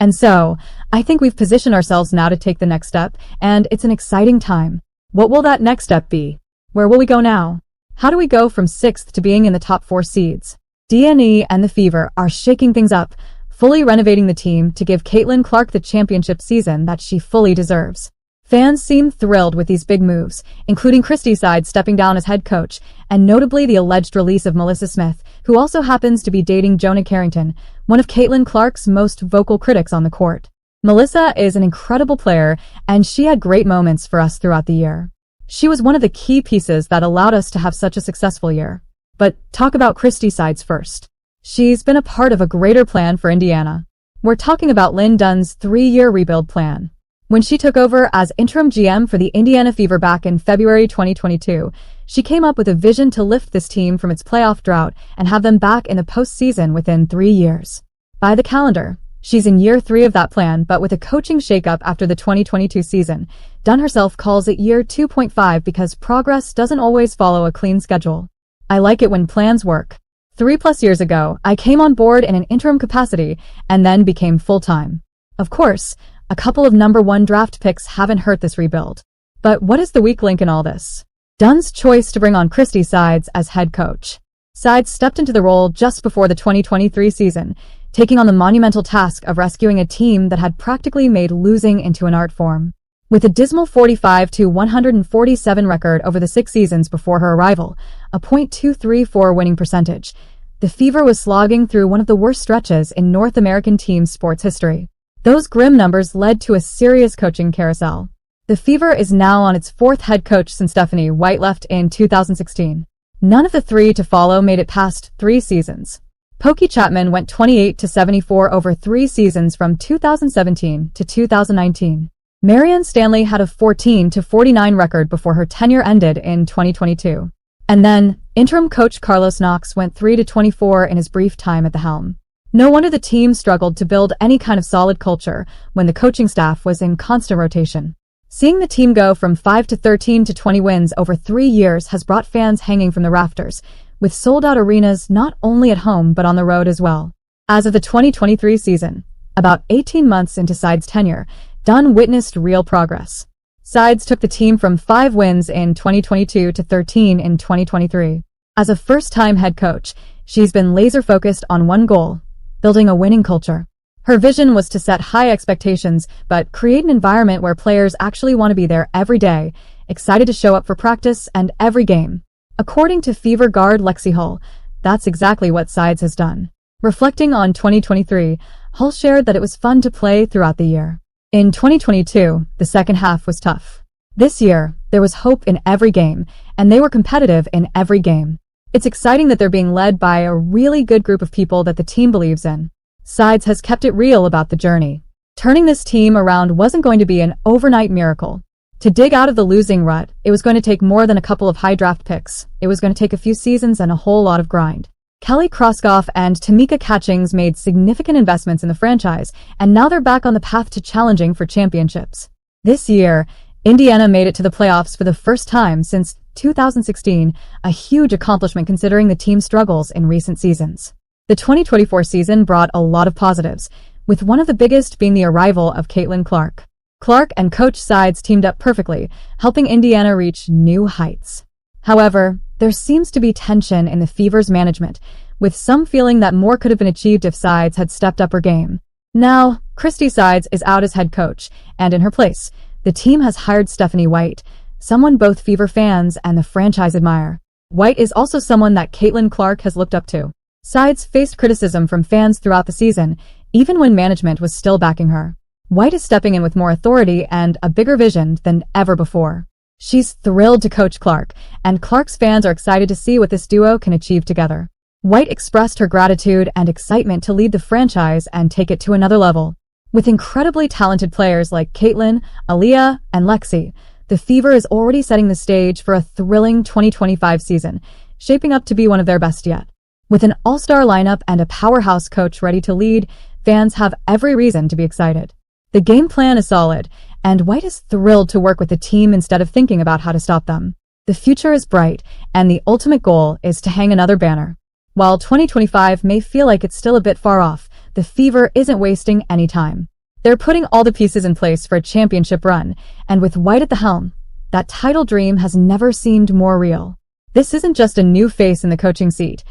And so, I think we've positioned ourselves now to take the next step, and it's an exciting time. What will that next step be? Where will we go now? How do we go from 6th to being in the top 4 seeds? DNE and the Fever are shaking things up, fully renovating the team to give Caitlin Clark the championship season that she fully deserves. Fans seem thrilled with these big moves, including Christie's side stepping down as head coach, and notably the alleged release of Melissa Smith, who also happens to be dating Jonah Carrington, one of Caitlin Clark's most vocal critics on the court. Melissa is an incredible player, and she had great moments for us throughout the year. She was one of the key pieces that allowed us to have such a successful year. But talk about Christie's sides first. She's been a part of a greater plan for Indiana. We're talking about Lynn Dunn's 3-year rebuild plan. When she took over as interim GM for the Indiana Fever back in February 2022, she came up with a vision to lift this team from its playoff drought and have them back in the postseason within 3 years. By the calendar, she's in year 3 of that plan, but with a coaching shakeup after the 2022 season. Dunn herself calls it year 2.5 because progress doesn't always follow a clean schedule. I like it when plans work. 3+ years ago, I came on board in an interim capacity and then became full-time. Of course, a couple of number 1 draft picks haven't hurt this rebuild. But what is the weak link in all this? Dunn's choice to bring on Christie Sides as head coach. Sides stepped into the role just before the 2023 season, taking on the monumental task of rescuing a team that had practically made losing into an art form. With a dismal 45-147 record over the 6 seasons before her arrival, a .234 winning percentage, the Fever was slogging through one of the worst stretches in North American team sports history. Those grim numbers led to a serious coaching carousel. The Fever is now on its 4th head coach since Stephanie White left in 2016. None of the 3 to follow made it past 3 seasons. Pokey Chapman went 28-74 over 3 seasons from 2017 to 2019. Marianne Stanley had a 14-49 record before her tenure ended in 2022. And then, interim coach Carlos Knox went 3-24 in his brief time at the helm. No wonder the team struggled to build any kind of solid culture when the coaching staff was in constant rotation. Seeing the team go from 5-13 to 20 wins over 3 years has brought fans hanging from the rafters, with sold-out arenas not only at home but on the road as well. As of the 2023 season, about 18 months into Sides' tenure, Dunn witnessed real progress. Sides took the team from 5 wins in 2022 to 13 in 2023. As a first-time head coach, she's been laser-focused on one goal: building a winning culture. Her vision was to set high expectations, but create an environment where players actually want to be there every day, excited to show up for practice and every game. According to Fever guard Lexi Hull, that's exactly what Sides has done. Reflecting on 2023, Hull shared that it was fun to play throughout the year. In 2022, the second half was tough. This year, there was hope in every game, and they were competitive in every game. It's exciting that they're being led by a really good group of people that the team believes in. Sides has kept it real about the journey. Turning this team around wasn't going to be an overnight miracle. To dig out of the losing rut, it was going to take more than a couple of high draft picks. It was going to take a few seasons and a whole lot of grind. Kelly Kroskoff and Tamika Catchings made significant investments in the franchise, and now they're back on the path to challenging for championships. This year, Indiana made it to the playoffs for the first time since 2016, a huge accomplishment considering the team's struggles in recent seasons. The 2024 season brought a lot of positives, with one of the biggest being the arrival of Caitlin Clark. Clark and Coach Sides teamed up perfectly, helping Indiana reach new heights. However, there seems to be tension in the Fever's management, with some feeling that more could have been achieved if Sides had stepped up her game. Now, Christie Sides is out as head coach, and in her place, the team has hired Stephanie White, someone both Fever fans and the franchise admire. White is also someone that Caitlin Clark has looked up to. Sides faced criticism from fans throughout the season, even when management was still backing her. White is stepping in with more authority and a bigger vision than ever before. She's thrilled to coach Clark, and Clark's fans are excited to see what this duo can achieve together. White expressed her gratitude and excitement to lead the franchise and take it to another level. With incredibly talented players like Caitlin, Aaliyah, and Lexi, the Fever is already setting the stage for a thrilling 2025 season, shaping up to be one of their best yet. With an all-star lineup and a powerhouse coach ready to lead, fans have every reason to be excited. The game plan is solid, and White is thrilled to work with the team instead of thinking about how to stop them. The future is bright, and the ultimate goal is to hang another banner. While 2025 may feel like it's still a bit far off, the Fever isn't wasting any time. They're putting all the pieces in place for a championship run, and with White at the helm, that title dream has never seemed more real. This isn't just a new face in the coaching seat.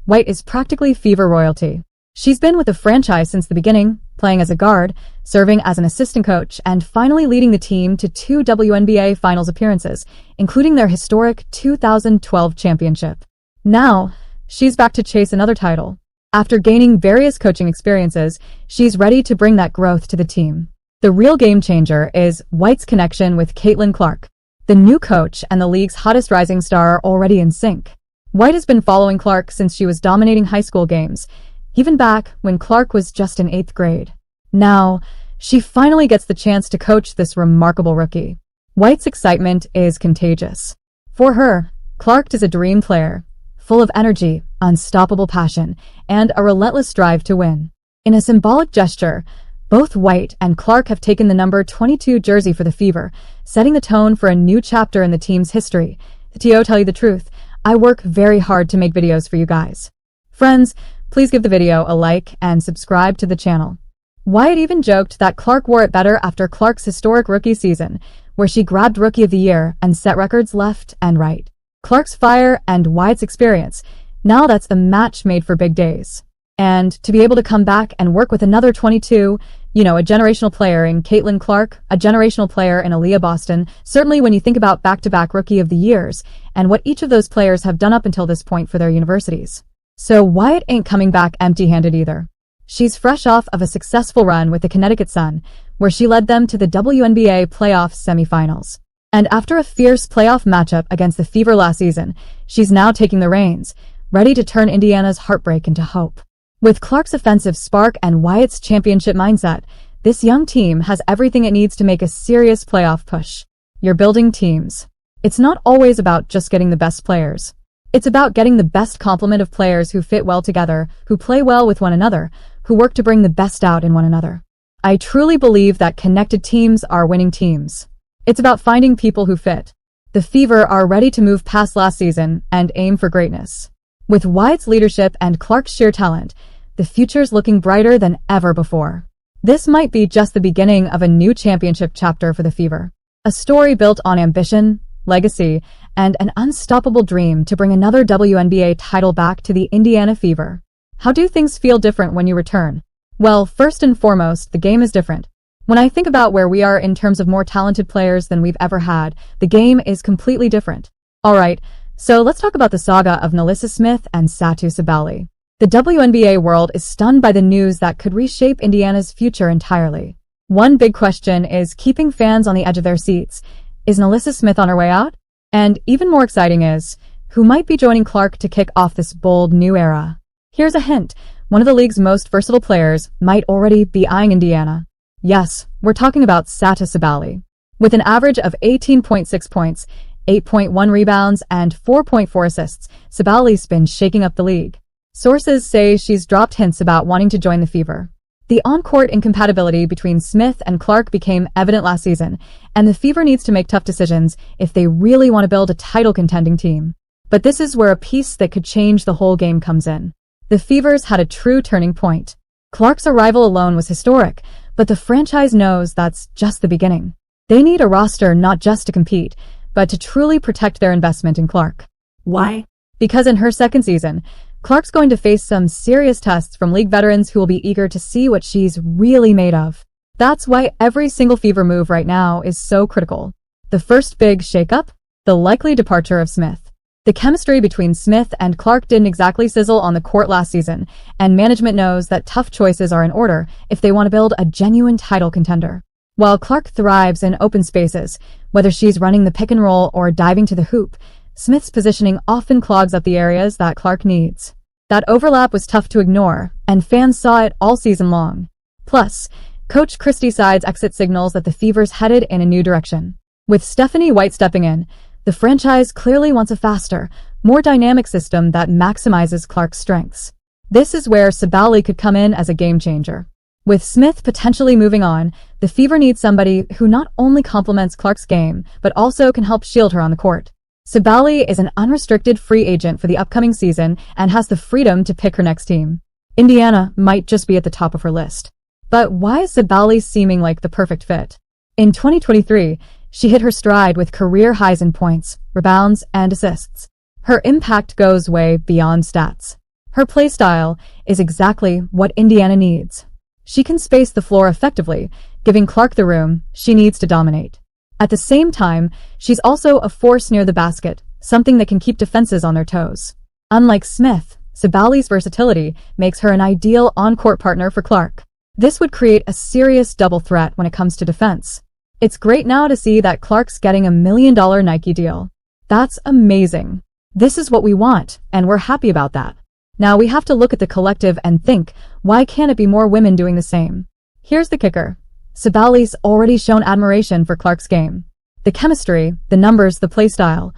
White is practically Fever royalty. She's been with the franchise since the beginning, playing as a guard, serving as an assistant coach, and finally leading the team to 2 WNBA Finals appearances, including their historic 2012 championship. Now, she's back to chase another title. After gaining various coaching experiences, she's ready to bring that growth to the team. The real game changer is White's connection with Caitlin Clark. The new coach and the league's hottest rising star are already in sync. White has been following Clark since she was dominating high school games, even back when Clark was just in 8th grade. Now, she finally gets the chance to coach this remarkable rookie. White's excitement is contagious. For her, Clark is a dream player, full of energy, unstoppable passion, and a relentless drive to win. In a symbolic gesture, both White and Clark have taken the number 22 jersey for the Fever, setting the tone for a new chapter in the team's history. To tell you the truth, I work very hard to make videos for you guys. Friends, please give the video a like and subscribe to the channel. White even joked that Clark wore it better after Clark's historic rookie season, where she grabbed Rookie of the Year and set records left and right. Clark's fire and White's experience, now that's the match made for big days. And to be able to come back and work with another 22, a generational player in Caitlin Clark, a generational player in Aaliyah Boston, certainly when you think about back-to-back Rookie of the Years and what each of those players have done up until this point for their universities. So White ain't coming back empty-handed either. She's fresh off of a successful run with the Connecticut Sun, where she led them to the WNBA playoff semifinals. And after a fierce playoff matchup against the Fever last season, she's now taking the reins, ready to turn Indiana's heartbreak into hope. With Clark's offensive spark and Wyatt's championship mindset, this young team has everything it needs to make a serious playoff push. You're building teams. It's not always about just getting the best players. It's about getting the best complement of players who fit well together, who play well with one another, who work to bring the best out in one another. I truly believe that connected teams are winning teams. It's about finding people who fit. The Fever are ready to move past last season and aim for greatness. With Wyatt's leadership and Clark's sheer talent, the future's looking brighter than ever before. This might be just the beginning of a new championship chapter for the Fever. A story built on ambition, legacy, and an unstoppable dream to bring another WNBA title back to the Indiana Fever. How do things feel different when you return? Well, first and foremost, the game is different. When I think about where we are in terms of more talented players than we've ever had, the game is completely different. Alright, so let's talk about the saga of NaLyssa Smith and Satou Sabally. The WNBA world is stunned by the news that could reshape Indiana's future entirely. One big question is keeping fans on the edge of their seats. Is NaLyssa Smith on her way out? And even more exciting is, who might be joining Clark to kick off this bold new era? Here's a hint. One of the league's most versatile players might already be eyeing Indiana. Yes, we're talking about Satou Sabally. With an average of 18.6 points, 8.1 rebounds, and 4.4 assists, Sabally's been shaking up the league. Sources say she's dropped hints about wanting to join the Fever. The on-court incompatibility between Smith and Clark became evident last season, and the Fever needs to make tough decisions if they really want to build a title-contending team. But this is where a piece that could change the whole game comes in. The Fevers had a true turning point. Clark's arrival alone was historic, but the franchise knows that's just the beginning. They need a roster not just to compete, but to truly protect their investment in Clark. Why? Because in her second season, Clark's going to face some serious tests from league veterans who will be eager to see what she's really made of. That's why every single Fever move right now is so critical. The first big shakeup? The likely departure of Smith. The chemistry between Smith and Clark didn't exactly sizzle on the court last season, and management knows that tough choices are in order if they want to build a genuine title contender. While Clark thrives in open spaces, whether she's running the pick and roll or diving to the hoop, Smith's positioning often clogs up the areas that Clark needs. That overlap was tough to ignore, and fans saw it all season long. Plus, Coach Christy Side's exit signals that the Fever's headed in a new direction. With Stephanie White stepping in, the franchise clearly wants a faster, more dynamic system that maximizes Clark's strengths. This is where Sabally could come in as a game changer. With Smith potentially moving on, the Fever needs somebody who not only complements Clark's game, but also can help shield her on the court. Sabally is an unrestricted free agent for the upcoming season and has the freedom to pick her next team. Indiana might just be at the top of her list. But why is Sabally seeming like the perfect fit? In 2023, she hit her stride with career highs in points, rebounds, and assists. Her impact goes way beyond stats. Her playstyle is exactly what Indiana needs. She can space the floor effectively, giving Clark the room she needs to dominate. At the same time, she's also a force near the basket, something that can keep defenses on their toes. Unlike Smith, Sabally's versatility makes her an ideal on-court partner for Clark. This would create a serious double threat when it comes to defense. It's great now to see that Clark's getting a $1 million Nike deal. That's amazing. This is what we want, and we're happy about that. Now we have to look at the collective and think, why can't it be more women doing the same? Here's the kicker. Sabally's already shown admiration for Clark's game. The chemistry, the numbers, the playstyle,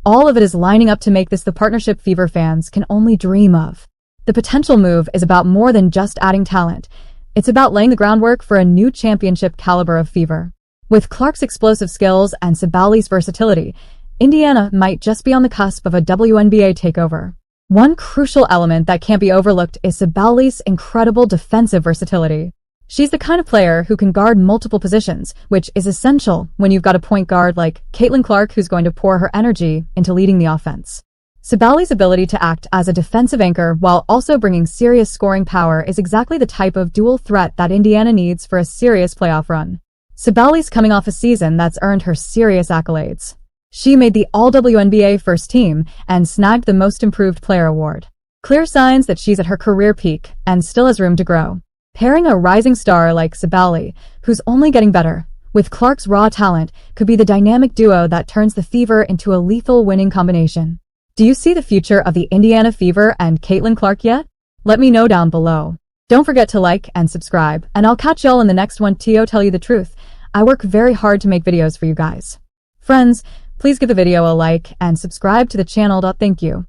all of it is lining up to make this the partnership Fever fans can only dream of. The potential move is about more than just adding talent. It's about laying the groundwork for a new championship caliber of Fever. With Clark's explosive skills and Sabally's versatility, Indiana might just be on the cusp of a WNBA takeover. One crucial element that can't be overlooked is Sabally's incredible defensive versatility. She's the kind of player who can guard multiple positions, which is essential when you've got a point guard like Caitlin Clark who's going to pour her energy into leading the offense. Sabally's ability to act as a defensive anchor while also bringing serious scoring power is exactly the type of dual threat that Indiana needs for a serious playoff run. Sabally's coming off a season that's earned her serious accolades. She made the All-WNBA first team and snagged the Most Improved Player award. Clear signs that she's at her career peak and still has room to grow. Pairing a rising star like Sabally, who's only getting better, with Clark's raw talent could be the dynamic duo that turns the Fever into a lethal winning combination. Do you see the future of the Indiana Fever and Caitlin Clark yet? Let me know down below. Don't forget to like and subscribe, and I'll catch y'all in the next one. Tell you the truth, I work very hard to make videos for you guys. Friends, please give the video a like and subscribe to the channel. Thank you.